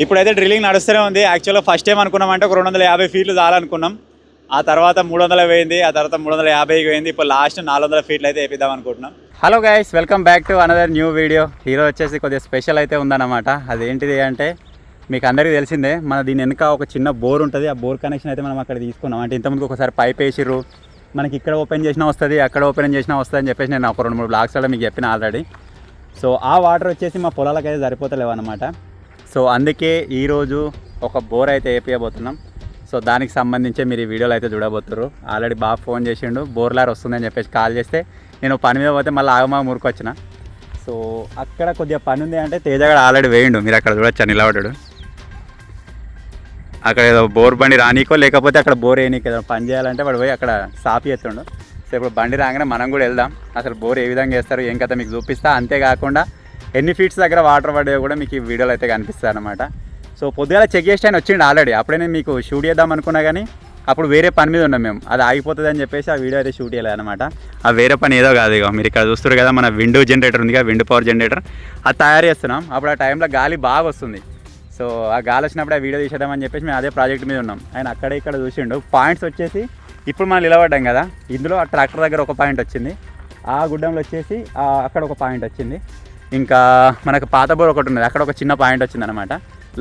ఇప్పుడైతే డ్రిల్లింగ్ నడుస్తూనే ఉంది. యాక్చువల్గా ఫస్ట్ టైం అనుకున్నామంటే ఒక 250 ఫీట్లు చాలనుకున్నాం. ఆ తర్వాత 300 పోయింది, ఆ తర్వాత 350కి పోయింది. ఇప్పుడు లాస్ట్ 400 ఫీట్లు అయితే వేపిద్దాం అనుకుంటున్నాం. Hello guys, welcome back to another new video. ఈరోజు వచ్చేసి కొద్దిగా స్పెషల్ అయితే ఉందన్నమాట. అదేంటిది అంటే మీకు అందరికీ తెలిసిందే, మన దీని వెనుక ఒక చిన్న బోర్ ఉంటుంది. ఆ బోర్ కనెక్షన్ అయితే మనం అక్కడ తీసుకున్నాం. అంటే ఇంతకుముందు ఒకసారి పైప్ వేసిర్రు, మనకి ఇక్కడ ఓపెన్ చేసినా వస్తుంది, అక్కడ ఓపెన్ చేసినా వస్తుంది అని చెప్పేసి నేను ఒక 2-3 బ్లాగ్స్లో మీకు చెప్పిన ఆల్రెడీ. సో ఆ వాటర్ వచ్చేసి మా పొలాలకైతే సరిపోతలేవు అనమాట. సో అందుకే ఈరోజు ఒక బోర్ అయితే వేపియబోతున్నాం. సో దానికి సంబంధించి మీరు ఈ వీడియోలో అయితే చూడబోతున్నారు. ఆల్రెడీ బాగా ఫోన్ చేసిండు, బోర్లార్ వస్తుందని చెప్పేసి కాల్ చేస్తే నేను పని మీద పోతే మళ్ళీ ఆగమాగ మురికొచ్చిన. సో అక్కడ కొద్దిగా పని ఉంది అంటే తేజగాడు ఆల్రెడీ వేయండు, మీరు అక్కడ చూడొచ్చా నిలబడ్డాడు. అక్కడ ఏదో బోర్ బండి రానీకో లేకపోతే అక్కడ బోర్ వేయనీకో ఏదో పని చేయాలంటే వాడు పోయి అక్కడ సాపి ఎత్తుండు. సో ఇప్పుడు బండి రాగానే మనం కూడా వెళ్దాం, అసలు బోర్ ఏ విధంగా వేస్తారు ఏం కథ మీకు చూపిస్తా. అంతేకాకుండా ఎన్ని ఫీట్స్ దగ్గర వాటర్ పడేవి కూడా మీకు ఈ వీడియోలో అయితే కనిపిస్తాయి అనమాట. సో పొద్దుగాల చెక్ చేసి ఆయన వచ్చిండు ఆల్రెడీ. అప్పుడే నేను మీకు షూట్ చేద్దాం అనుకున్నా కానీ అప్పుడు వేరే పని మీద ఉన్నాం మేము, అది ఆగిపోతుంది అని చెప్పేసి ఆ వీడియో అయితే షూట్ చేయలేదు అనమాట. ఆ వేరే పని ఏదో కాదు, ఇక మీరు ఇక్కడ చూస్తారు కదా మన విండ్ జనరేటర్ ఉంది కదా, విండ్ పవర్ జనరేటర్, అది తయారు చేస్తున్నాం. అప్పుడు ఆ టైంలో గాలి బాగా వస్తుంది. సో ఆ గాలి వచ్చినప్పుడు ఆ వీడియో తీసేద్దామని చెప్పేసి మేము అదే ప్రాజెక్ట్ మీద ఉన్నాం. ఆయన అక్కడ ఇక్కడ చూసిండు. పాయింట్స్ వచ్చేసి ఇప్పుడు మనం నిలబడ్డాం కదా, ఇందులో ఆ ట్రాక్టర్ దగ్గర ఒక పాయింట్ వచ్చింది, ఆ గుడ్డంలో వచ్చేసి అక్కడ ఒక పాయింట్ వచ్చింది, ఇంకా మనకు పాత బోర్ ఒకటి ఉన్నది, అక్కడ ఒక చిన్న పాయింట్ వచ్చింది అనమాట.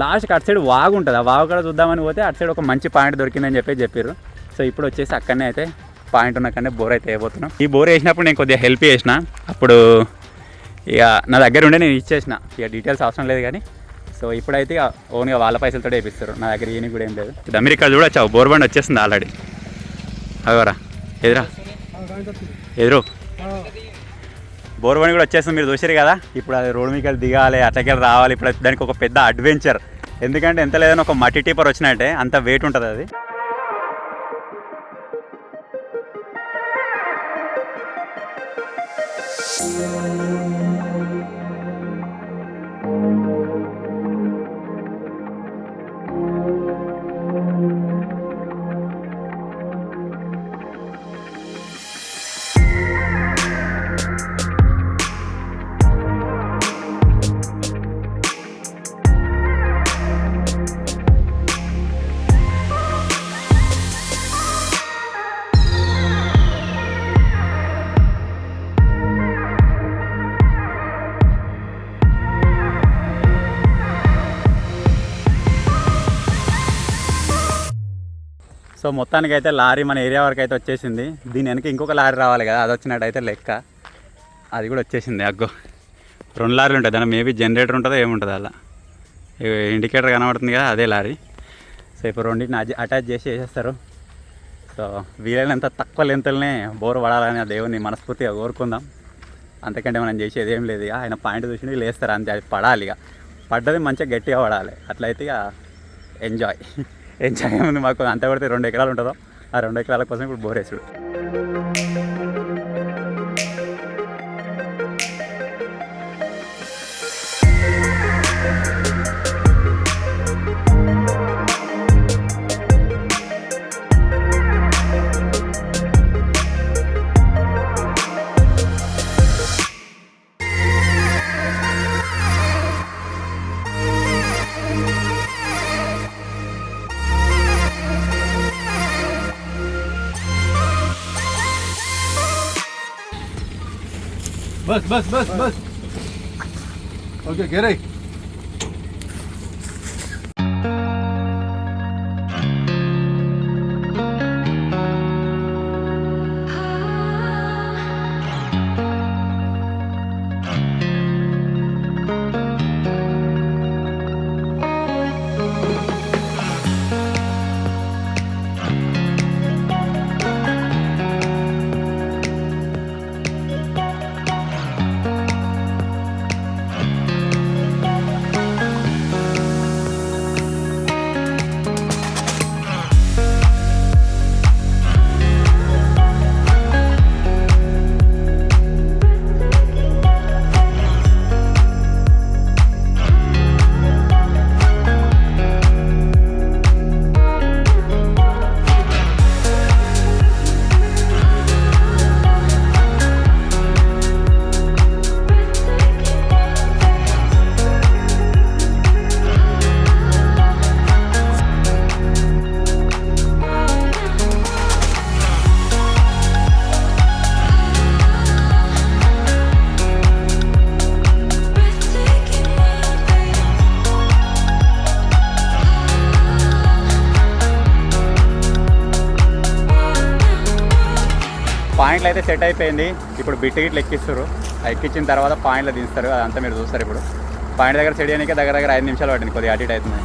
లాస్ట్కి అటు సైడ్ వాగు ఉంటుంది, ఆ వాగు కూడా చూద్దామని పోతే అటు సైడ్ ఒక మంచి పాయింట్ దొరికిందని చెప్పారు. సో ఇప్పుడు వచ్చేసి అక్కడనే అయితే పాయింట్ ఉన్నక్కడనే బోర్ అయితే వేయబోతున్నాం. ఈ బోర్ వేసినప్పుడు నేను కొద్దిగా హెల్ప్ చేసిన, అప్పుడు ఇక నా దగ్గర ఉండే నేను ఇచ్చేసిన, ఇక డీటెయిల్స్ అవసరం లేదు కానీ. సో ఇప్పుడైతే ఇక ఓన్గా వాళ్ళ పైసలతో వేపిస్తారు, నా దగ్గర ఈయన కూడా ఏం లేదు. మీరు ఇక్కడ చూడొచ్చు, బోర్ బండి వచ్చేస్తుంది ఆల్రెడీ. అవరా ఎదురు బోర్ బండి కూడా వచ్చేస్తుంది, మీరు చూసారు కదా. ఇప్పుడు అది రోడ్డు మీకు దిగాలి, అట్లకెళ్ళి రావాలి. ఇప్పుడు దానికి ఒక పెద్ద అడ్వెంచర్, ఎందుకంటే ఎంత లేదని ఒక మట్టి టిప్పర్ వచ్చినట్టే అంత వెయిట్ ఉంటుంది అది. సో మొత్తానికి అయితే లారీ మన ఏరియా వరకు అయితే వచ్చేసింది. దీని వెనక ఇంకొక లారీ రావాలి కదా, అది వచ్చినట్టయితే లెక్క. అది కూడా వచ్చేసింది. అగ్గో 2 లారీలు ఉంటాయి, దాని మేబీ జనరేటర్ ఉంటుందో ఏముంటుందో అలా. ఇండికేటర్ కనబడుతుంది కదా, అదే లారీ. సో ఇప్పుడు రెండింటిని అటాచ్ చేసి వేసేస్తారు. సో వీలైనంత తక్కువ లెంతలనే బోర్ పడాలని ఆ దేవుని మనస్ఫూర్తిగా కోరుకుందాం. అంతకంటే మనం చేసేది ఏం లేదు. ఇక ఆయన పాయింట్ చూసి వీళ్ళు వేస్తారు అంతే, అది పడాలి. ఇక పడ్డది మంచిగా గట్టిగా పడాలి, అట్లయితే ఇక ఎంజాయ్ ఉంది మాకు. అంత పడితే 2 ఎకరాలు ఉంటుందో, ఆ 2 ఎకరాల కోసం ఇప్పుడు బోర్ వేసుడు. बस ओके घेरे పాయింట్లు అయితే సెట్ అయిపోయింది. ఇప్పుడు బిట్ గిట్లు ఎక్కిస్తారు. ఎక్కించిన తర్వాత పాయింట్లు దిస్తారు. అదంతా మీరు చూస్తారు. ఇప్పుడు పాయింట్ దగ్గర సెట్ చేయడానికి దగ్గర 5 నిమిషాలు పట్టింది. కొద్దిగా అటు ఇటు అవుతుంది.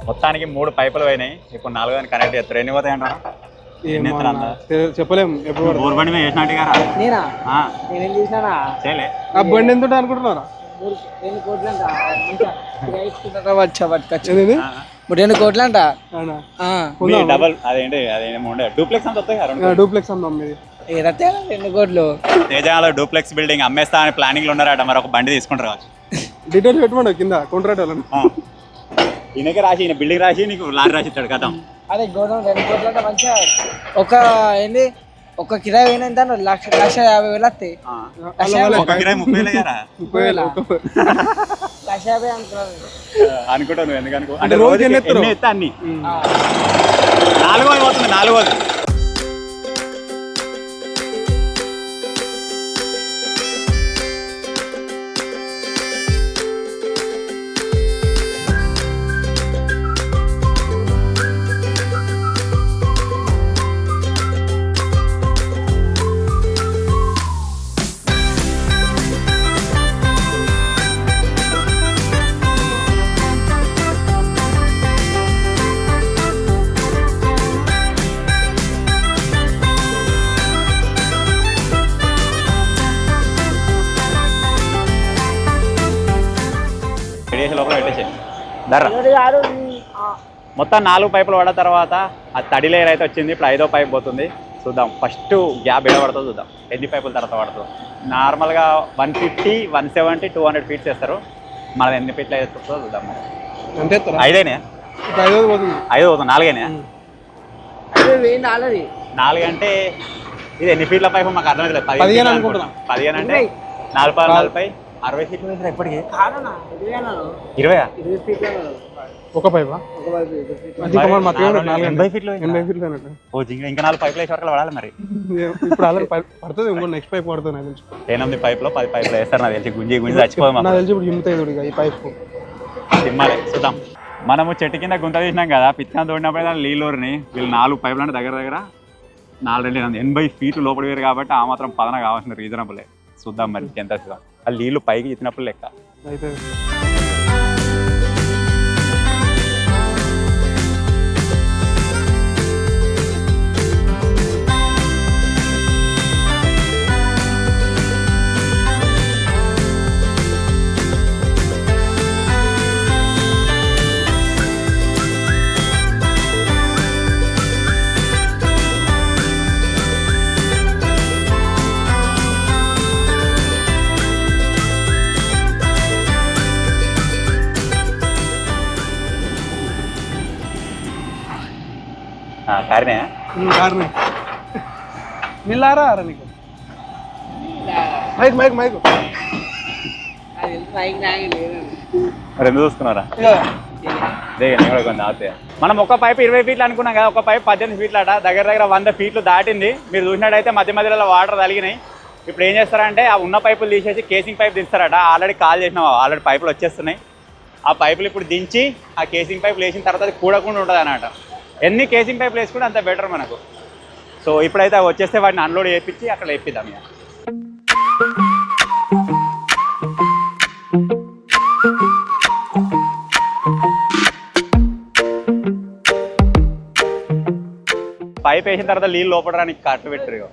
మొత్తానికి 3 పైపులు పోయినాయి. ఇప్పుడు 4వ కనెక్ట్ చేస్తారు. ఎన్ని పోతాయి అంటారా? చెప్పలేము. ఎప్పుడు బోర్ బండి మీద వేసినట్టు కదా నేనేం చేసినా చేయలే. ఆ బండి ఎంత అనుకుంటున్నారా? 2 కోట్లంట. 2 కోట్లంట. డబల్ అదేంటి అదేమో డూప్లెక్స్ అంత వస్తాయి. డూప్లెక్స్ అమ్మ 2 కోట్లు. తేజాలో డూప్లెక్స్ బిల్డింగ్ అమ్మేస్తా అని ప్లానింగ్ లో ఉన్నారట. మరి ఒక బండి తీసుకుంటారు కావచ్చు. డీటెయిల్స్ పెట్టమండి కింద కాంట్రాక్ట్ వాళ్ళని. ఈయనకే రాసి ఈయన బిల్డింగ్ రాసి నీకు లారీ రాసి ఇస్తాడు కదా. అదే గోదాం 2 కోట్లంట. మంచిగా ఒక కిరాయి పోయినంత 1,50,000 వస్తాయి. 30,000 1,50,000 అనుకుంటావు నువ్వు. ఎందుకనుకో అంటే రోజు ఎన్ని ఎత్తా అన్ని 4వ పోతుంది. 4వ లోపల పెట్టేసి ధర మొత్తం 4 పైపులు పడిన తర్వాత ఆ తడి లేయర్ అయితే వచ్చింది. ఇప్పుడు 5వ పైప్ పోతుంది. చూద్దాం ఫస్ట్ గ్యాప్ ఏడ పడుతుందో చూద్దాం. ఎన్ని పైపుల తర్వాత పడుతుందో. నార్మల్గా 150, 170, 200 ఫీట్స్ వేస్తారు. మనది ఎన్ని ఫీట్లు వేస్తుందో చూద్దాం. మరి 5 పోతుంది. 4 4 అంటే ఇది ఎన్ని ఫీట్ల పైపు మాకు అర్థమైతే 15 అనుకుంటున్నాం. 15 అంటే 40, 60 ఫీట్లు వేసారు ఎప్పటికీ. 20 ఒక పైపా? 80 ఫీట్లు. ఇంకా 4 పైపులు వేసే వరకు పడాలి. మరి ఇప్పుడు ఆల్రెడీ పడుతుంది. ఇంకో నెక్స్ట్ పైప్ పడుతుంది. 8 పైపులో 10 పైపులు వేస్తారు. నాకు తెలిసి గుంజి చచ్చిపోదాం. నాకు తెలిసి ఇప్పుడు హిమ్ముతాయి ఈ పైపు తిమ్మాలి. చూద్దాం. మనము చెట్టు కింద గుంత తీసినాం కదా, పిచ్చాన్ని తోడినప్పుడే దాని నీళ్ళూరిని వీళ్ళు 4 పైపులు అంటే దగ్గర 80 ఫీట్లు లోపల వేరు కాబట్టి ఆ మాత్రం పదన కావాల్సిన రీజనబులే. చూద్దాం మరి ఎంత చూద్దాం. ఆ నీళ్ళు పైకి ఇచ్చినప్పుడు లెక్క. అయితే కారణే కారణం నిల్లారా రా నీకు మైక్ మైక్ మైక్ మరి ఎందుకు చూసుకున్నారా? మనం ఒక పైపు 20 ఫీట్లు అనుకున్నాం కదా, ఒక పైపు 18 ఫీట్లు అట, దగ్గర 100 ఫీట్లు దాటింది. మీరు చూసినట్టయితే మధ్య మధ్యలో వాటర్ తలిగినాయి. ఇప్పుడు ఏం చేస్తారంటే ఆ ఉన్న పైపులు తీసేసి కేసింగ్ పైప్ దిస్తారట. ఆల్రెడీ కాల్ చేసినాం, ఆల్రెడీ పైపులు వచ్చేస్తున్నాయి. ఆ పైపులు ఇప్పుడు దించి ఆ కేసింగ్ పైపులు వేసిన తర్వాత అది కూడకుండా ఉంటుంది అన్నమాట. ఎన్ని కేసింగ్ పైపులు వేసుకుంటే అంత బెటర్ మనకు. సో ఇప్పుడైతే వచ్చేస్తే వాటిని అన్లోడ్ చేయించి అక్కడ వేపిద్దాం. ఇక పైప్ వేసిన తర్వాత నీళ్ళు లోపడడానికి కట్టు పెట్టరు. ఇక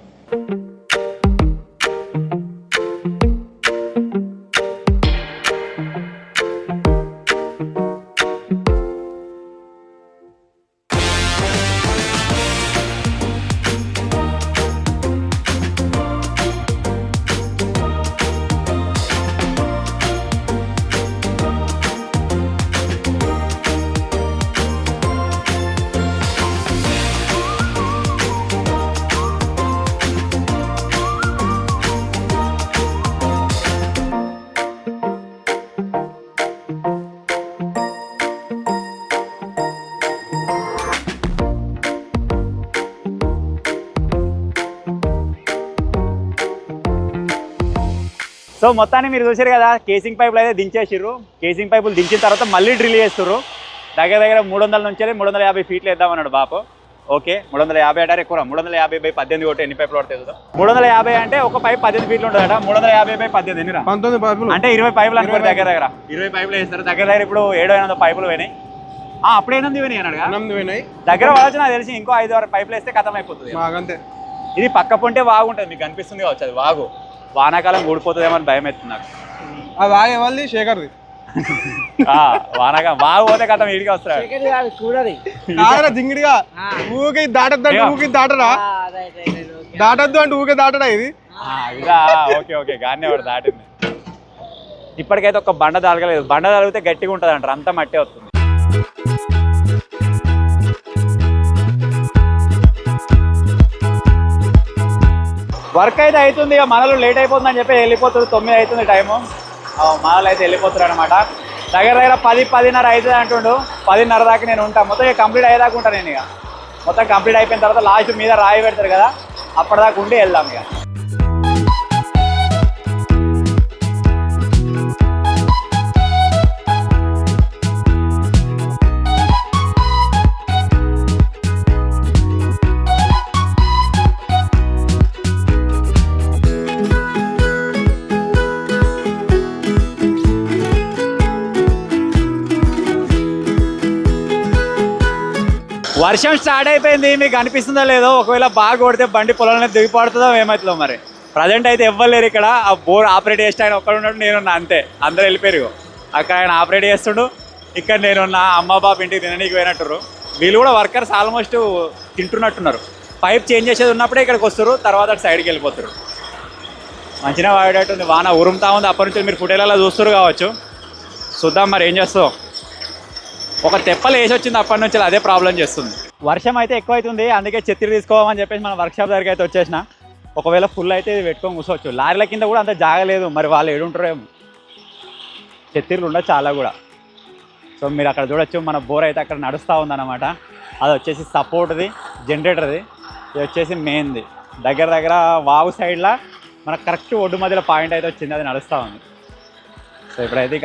సో మొత్తాన్ని మీరు చూసారు కదా, కేసింగ్ పైపులు అయితే దించేసిర్రు. కేసింగ్ పైపులు దించిన తర్వాత మళ్ళీ డ్రిల్ చేస్తుర్రు. దగ్గర 300 నుంచి 350 ఫీట్లు వేద్దామన్నాడు బాపు. ఓకే, 350 అంటారు ఎక్కువ. 350/18 కొట్టి ఎన్ని పైపులు పడుతుంది? 350 అంటే ఒక పైప్ 18 ఫీట్లు ఉంటుందట. 350/18 ఎన్ని రా? 19 పైపులు అంటే 20 పైపులు అనుకోండి. దగ్గర 20 పైపులు వేస్తారు. దగ్గర ఇప్పుడు 700 పైపులు పోయినాయి. అప్పుడు 800 పోయినాయి అన్నాడు. దగ్గర వాళ్ళకి నాకు తెలిసి ఇంకో 5-6 పైపులు వేస్తే ఖతం అయిపోతుంది. ఇది పక్క పొంటే వాగుంటుంది, మీకు కనిపిస్తుంది కావచ్చు. అది వాగు వానాకాలం ఊడిపోతుందేమో అని భయం అవుతుంది నాకు. ఆ వాగు ఎవరిది? శేఖర్ది. వానాకాలం వాగు పోతే కథం ఇడికి వస్తాడు. జింగిడిగా ఊకే దాటద్దు, ఊకి దాటరా దాటద్దు అంటే ఊకే దాటడా ఇది? ఇదా? ఓకే ఓకే, గానే వాడు దాటింది. ఇప్పటికైతే ఒక బండ తగలేదు. బండ తగిలితే గట్టిగా ఉంటుంది అంటారు, అంతా మట్టే వస్తుంది. వర్క్ అయితే అవుతుంది. ఇక మనలో లేట్ అయిపోతుందని చెప్పి వెళ్ళిపోతుంది. 9 అవుతుంది టైము. మనలో అయితే వెళ్ళిపోతారు అనమాట. దగ్గర 10-10:30 అవుతుంది అంటుండు. 10:30 దాకా నేను ఉంటాను. మొత్తం ఇక కంప్లీట్ అయ్యేదాకా ఉంటాను నేను. ఇక మొత్తం కంప్లీట్ అయిపోయిన తర్వాత లాస్ట్ మీద రాయి పెడతారు కదా, అప్పటిదాకా ఉండి వెళ్దాం. ఇక వర్షం స్టార్ట్ అయిపోయింది. మీకు అనిపిస్తుందో లేదో, ఒకవేళ బాగా కొడితే బండి పొలంలో దిగిపడుతుందో ఏమవుతుందో మరి. ప్రజెంట్ అయితే ఇవ్వలేరు ఇక్కడ. ఆ బోర్ ఆపరేట్ చేస్తే ఆయన ఒక్కడ ఉన్నాడు, నేనున్నా అంతే. అందరూ వెళ్ళిపోయారు. అక్కడ ఆయన ఆపరేట్ చేస్తుండు, ఇక్కడ నేనున్నా. అమ్మ బాబు ఇంటికి తిననీకి పోయినట్టున్నారు. వీళ్ళు కూడా వర్కర్స్ ఆల్మోస్ట్ తింటున్నట్టున్నారు. పైప్ చేంజ్ చేసేది ఉన్నప్పుడే ఇక్కడికి వస్తారు, తర్వాత సైడ్కి వెళ్ళిపోతారు. మంచిగా వాడేటట్టుంది. వాన ఉరుముతా ఉంది. అప్పటి నుంచి మీరు ఫుటేలలో చూస్తారు కావచ్చు. చూద్దాం మరి ఏం చేస్తావు. ఒక తెప్పలు వేసి వచ్చింది అప్పటి నుంచి, అదే ప్రాబ్లం చేస్తుంది. వర్షం అయితే ఎక్కువ అవుతుంది, అందుకే చెత్తిరి తీసుకోమని చెప్పేసి మన వర్క్షాప్ దగ్గరికి అయితే వచ్చేసిన. ఒకవేళ ఫుల్ అయితే ఇది పెట్టుకొని కూర్చోవచ్చు. లారీల కింద కూడా అంత జాగలేదు, మరి వాళ్ళు ఏడుంటారేమో. చెత్తిర్లు ఉండవు చాలా కూడా. సో మీరు అక్కడ చూడొచ్చు, మన బోర్ అయితే అక్కడ నడుస్తూ ఉందన్నమాట. అది వచ్చేసి సపోర్ట్ది, జనరేటర్ది. ఇది వచ్చేసి మెయిన్ది. దగ్గర వాగు సైడ్లో మనకు కరెక్ట్ ఒడ్డు మధ్యలో పాయింట్ అయితే వచ్చింది, అది నడుస్తూ ఉంది. సో ఇప్పుడైతే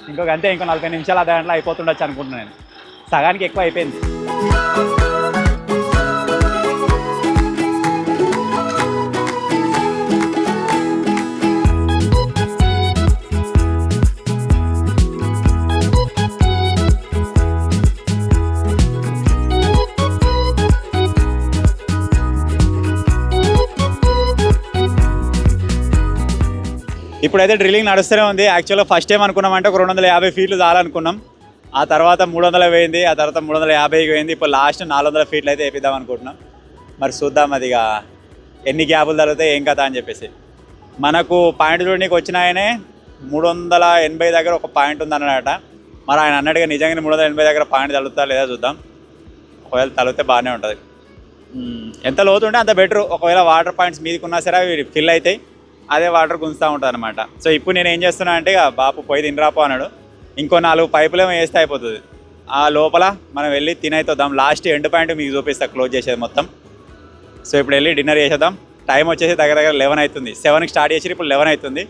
ఇంకొక 40 నిమిషాలు అదే దాంట్లో అయిపోతుండొచ్చు అనుకుంటున్నాను నేను. సగానికి ఎక్కువ అయిపోయింది. ఇప్పుడైతే డ్రిల్లింగ్ నడుస్తూనే ఉంది. యాక్చువల్గా ఫస్ట్ టైం అనుకున్నామంటే ఒక 250 ఫీట్లు చాలనుకున్నాం. ఆ తర్వాత 300 పోయింది, ఆ తర్వాత 350కి పోయింది. ఇప్పుడు లాస్ట్ 400 ఫీట్లు అయితే వేపిద్దాం అనుకుంటున్నాం. మరి చూద్దాం అది ఇక ఎన్ని గ్యాపులు తగ్గుతాయి ఏం కదా అని చెప్పేసి. మనకు పాయింట్ చూడడానికి వచ్చిన ఆయనే 380 దగ్గర ఒక పాయింట్ ఉందన్నమాట. మరి ఆయన అన్నట్టుగా నిజంగానే 380 దగ్గర పాయింట్ తగ్గుతా లేదా చూద్దాం. ఒకవేళ తగ్గితే బాగానే ఉంటుంది. ఎంత లోతు ఉంటే అంత బెటర్. ఒకవేళ వాటర్ పాయింట్స్ మీదకి ఉన్నా సరే అవి ఫిల్ అవుతాయి, అదే వాటర్ గుంజుతూ ఉంటుంది అనమాట. సో ఇప్పుడు నేను ఏం చేస్తున్నా అంటే ఇక బాపు పోయి తినరాపో అన్నాడు. ఇంకో 4 పైపులేమో వేస్తే అయిపోతుంది. ఆ లోపల మనం వెళ్ళి తినైతోద్దాం. లాస్ట్ ఎండ్ పాయింట్ మీకు చూపిస్తా క్లోజ్ చేసేది మొత్తం. సో ఇప్పుడు వెళ్ళి డిన్నర్ చేసేద్దాం. టైం వచ్చేసి దగ్గర 11 అవుతుంది. 7కి స్టార్ట్ చేసి ఇప్పుడు 11 అవుతుంది.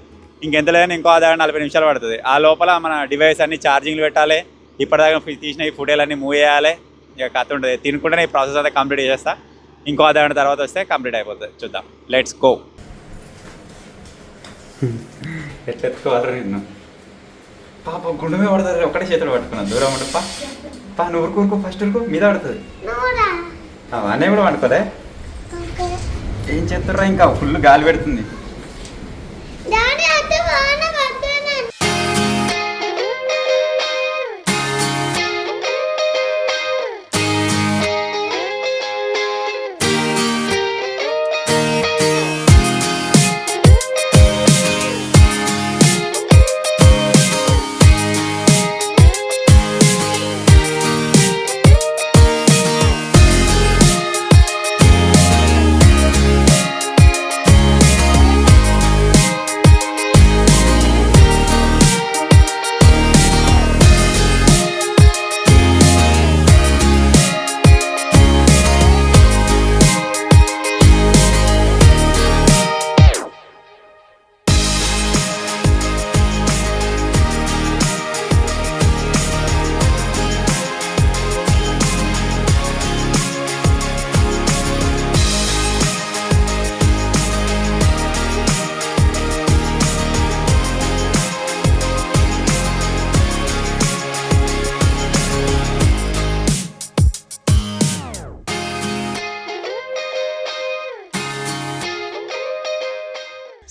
ఇంకెంత లేదని ఇంకో 40 నిమిషాలు పడుతుంది. ఆ లోపల మన డివైస్ అన్ని ఛార్జింగ్లు పెట్టాలి. ఇప్పటిదాకా తీసిన ఈ ఫుటేలన్నీ మూవ్ చేయాలి. ఇక కథ ఉంటుంది. తినుకుంటేనే ఈ ప్రాసెస్ అంతా కంప్లీట్ చేసేస్తా. ఇంకో 1/2 గంట తర్వాత వస్తే కంప్లీట్ అయిపోతుంది. చూద్దాం. Let's go. ఎట్లెత్తుకోవాలి నిన్ను పాప గుండె మీద పడుతుంది. ఒక్కటే చేతులు పట్టుకున్నాను. దూరం ఉండు పా నువ్వు ఊరుకో ఫస్ట్ ఊరుకో మీద పడుతుంది. అన్నీ కూడా పడుకోలే ఏం చేస్తుర్రా ఇంకా ఫుల్ గాలి పెడుతుంది.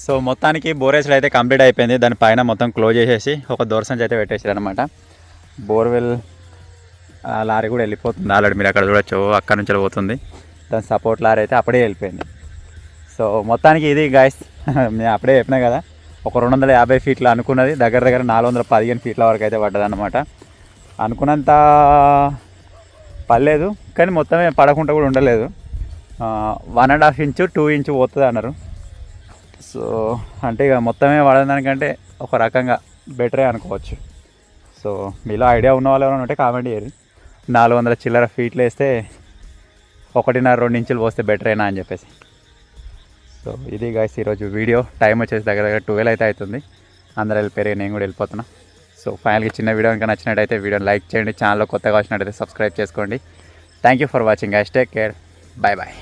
సో మొత్తానికి బోరేసులు అయితే కంప్లీట్ అయిపోయింది. దానిపైన మొత్తం క్లోజ్ చేసేసి ఒక దోర్సంచి అయితే పెట్టేసారు అనమాట. బోర్వెల్ లారీ కూడా వెళ్ళిపోతుంది ఆల్రెడీ. మీరు అక్కడ చూడొచ్చు అక్కడ నుంచి పోతుంది. దాని సపోర్ట్ లారీ అయితే అప్పుడే వెళ్ళిపోయింది. సో మొత్తానికి ఇది గాయస్ నేను అప్పుడే చెప్పినా కదా, ఒక 250 ఫీట్లు అనుకున్నది దగ్గర 415 ఫీట్ల వరకు అయితే పడ్డది అనమాట. అనుకున్నంత పడలేదు, కానీ మొత్తమే పడకుండా కూడా ఉండలేదు. 1.5 ఇంచు 2 ఇంచు పోతుంది అన్నారు. సో అంటే ఇక మొత్తమే పడదానికంటే ఒక రకంగా బెటరే అనుకోవచ్చు. సో మీలో ఐడియా ఉన్న వాళ్ళు ఎవరైనా ఉంటే కామెంట్ చేయండి. 400 చిల్లర ఫీట్లు వేస్తే 1.5-2 ఇంచులు పోస్తే బెటరేనా అని చెప్పేసి. సో ఇది గైస్ ఈరోజు వీడియో. టైం వచ్చేసి దగ్గర 12 అయితే అవుతుంది. అందరూ వెళ్ళిపోయారు, నేను కూడా వెళ్ళిపోతున్నా. సో ఫైనల్గా చిన్న వీడియో ఇంకా నచ్చినట్టయితే వీడియోని లైక్ చేయండి. ఛానల్లో కొత్తగా వచ్చినట్టయితే సబ్స్క్రైబ్ చేసుకోండి. Thank you for watching guys. Take care. Bye bye.